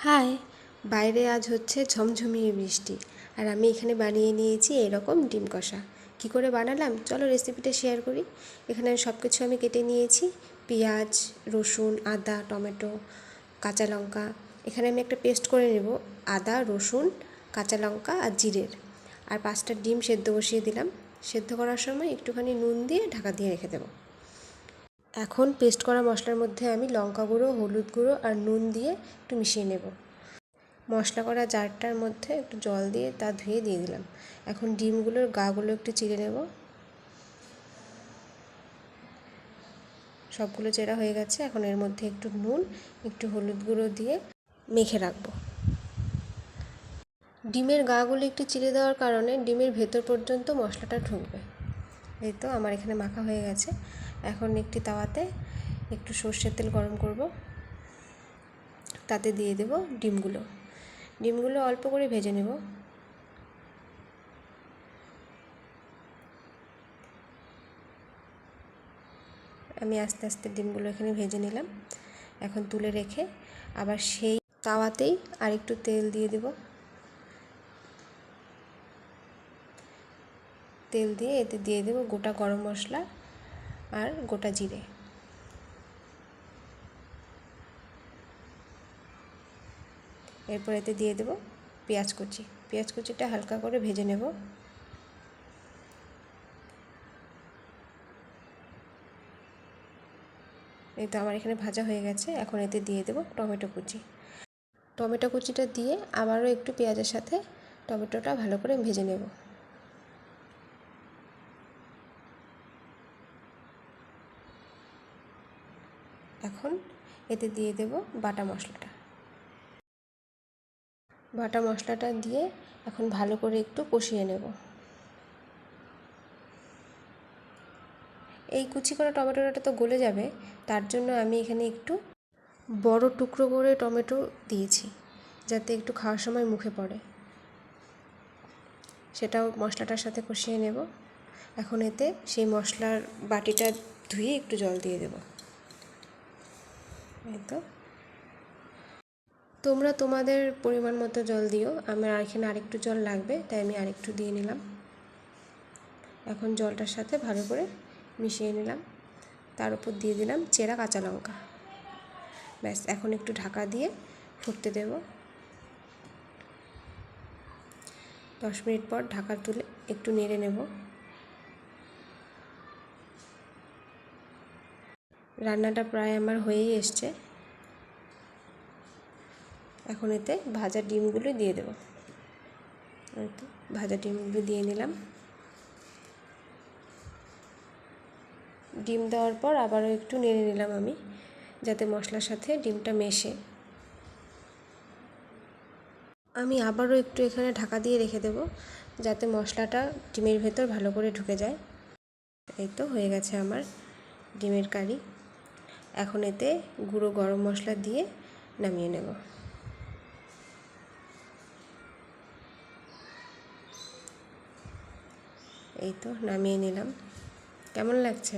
High, বাইরে আজ হচ্ছে ঝমঝমিয়ে বৃষ্টি। আর আমি এখানে বানিয়ে নিয়েছি এরকম ডিম কষা। কী করে বানালাম চলো রেসিপিটা শেয়ার করি। এখানে সব কিছু আমি কেটে নিয়েছি, পেঁয়াজ, রসুন, আদা, টমেটো, কাঁচা লঙ্কা। এখানে আমি একটা পেস্ট করে নেব আদা, রসুন, কাঁচা লঙ্কা আর জিরের। আর 5টা ডিম সেদ্ধ বসিয়ে দিলাম। সেদ্ধ করার সময় একটুখানি নুন দিয়ে ঢাকা দিয়ে রেখে দেবো। এখন পেস্ট করা মশলার মধ্যে আমি লঙ্কা গুঁড়ো, হলুদ গুঁড়ো আর নুন দিয়ে একটু মিশিয়ে নেব। মশলা করা জারটার মধ্যে একটু জল দিয়ে তা ধুয়ে দিয়ে দিলাম। এখন ডিমগুলোর গাগুলো একটু চিড়ে নেব। সবগুলো চেরা হয়ে গেছে। এখন এর মধ্যে একটু নুন, একটু হলুদ গুঁড়ো দিয়ে মেখে রাখবো। ডিমের গাগুলো একটু চিড়ে দেওয়ার কারণে ডিমের ভেতর পর্যন্ত মশলাটা ঢুকবে। এই তো আমার এখানে মাখা হয়ে গেছে। এখন একটি তাওয়াতে একটু সর্ষের তেল গরম করব, তাতে দিয়ে দেব ডিমগুলো অল্প করে ভেজে নেব। আমি আস্তে আস্তে ডিমগুলো এখানে ভেজে নিলাম। এখন তুলে রেখে আবার সেই তাওয়াতেই আরেকটু তেল দিয়ে দেব। তেল দিয়ে এতে দিয়ে দেব গোটা গরম মশলা আর গোটা জিরে। এরপর এতে দিয়ে দেব পেঁয়াজ কুচিটা হালকা করে ভেজে নেব। এই তো আমার এখানে ভাজা হয়ে গেছে। এখন এতে দিয়ে দেব টমেটো কুচিটা দিয়ে আবারও একটু পেঁয়াজের সাথে টমেটোটা ভালো করে ভেজে নেব। এখন এতে দিয়ে দেব বাটা মশলাটা দিয়ে এখন ভালো করে একটু কষিয়ে নেব। এই কুচি করা টমেটোটা তো গলে যাবে, তার জন্য আমি এখানে একটু বড় টুকরো করে টমেটো দিয়েছি, যাতে একটু খাওয়ার সময় মুখে পড়ে। সেটাও মশলাটার সাথে কষিয়ে নেব। এখন এতে সেই মশলার বাটিটা ধুয়ে একটু জল দিয়ে দেব। এই তো তোমরা তোমাদের পরিমাণ মতো জল দিও। আমার এখানে আরেকটু জল লাগবে, তাই আমি আরেকটু দিয়ে নিলাম। এখন জলটার সাথে ভালো করে মিশিয়ে নিলাম। তার উপর দিয়ে দিলাম চেরা কাঁচা লঙ্কা। ব্যাস, এখন একটু ঢাকা দিয়ে ফুটতে দেব। 10 মিনিট পর ঢাকা তুলে একটু নেড়ে নেব। রান্নাটা প্রায় আমার হয়েই এসছে। এখন এতে ভাজা ডিমগুলো দিয়ে দেব। ভাজা ডিমগুলো দিয়ে নিলাম। ডিম দেওয়ার পর আবারও একটু নেড়ে নিলাম আমি, যাতে মশলার সাথে ডিমটা মেশে। আমি আবারও একটু এখানে ঢাকা দিয়ে রেখে দেব, যাতে মশলাটা ডিমের ভেতর ভালো করে ঢুকে যায়। এই তো হয়ে গেছে আমার ডিমের কারি। এখন এতে গুঁড়ো গরম মশলা দিয়ে নামিয়ে নেব। এই তো নামিয়ে নিলাম। কেমন লাগছে?